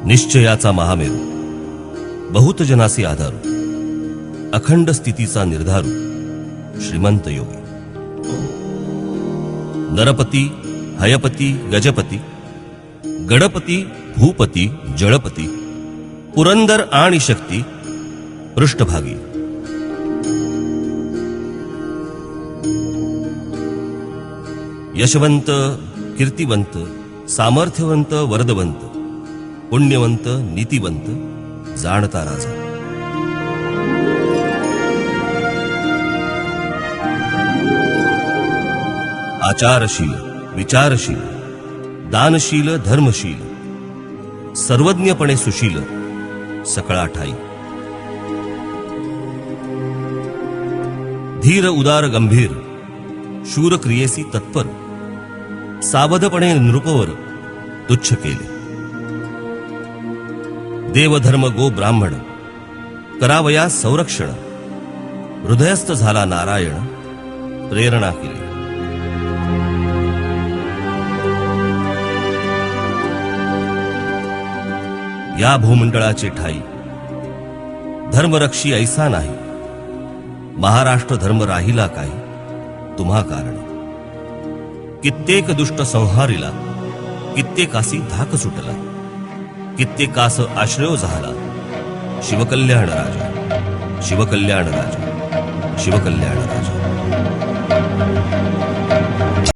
निश्चयाचा महामेरू, बहुत जनासी आधारू, अखंड स्थितीचा निर्धारू, श्रीमंत योगी. नरपती, हयपती, गजपती, गणपती, भूपती, जळपती, पुरंदर आणि शक्ती पृष्ठभागी. यशवंत, कीर्तिवंत, सामर्थ्यवंत, वरदवंत, पुण्यवंत, नीतिवंत, जाणता राजा. आचारशील, विचारशील, दानशील, धर्मशील, सर्वज्ञपणे सुशील, सकळा ठाई. धीर, उदार, गंभीर, शूर क्रियेसी तत्पर, सावधपणे नृपवर तुच्छ केले. देवधर्म गो ब्राह्मण, करावया संरक्षण, हृदयस्थ झाला नारायण, प्रेरणा केली. या भूमंडळाचे ठाई धर्मरक्षी ऐसा नाही, महाराष्ट्र धर्म राहिला काही तुम्हा कारण. कित्येक दुष्ट संहारिला, कित्येकासी धाक सुटला, कित्येकास आश्रय झाला. शिवकल्याण राजा, शिवकल्याण राजा, शिवकल्याण राजा.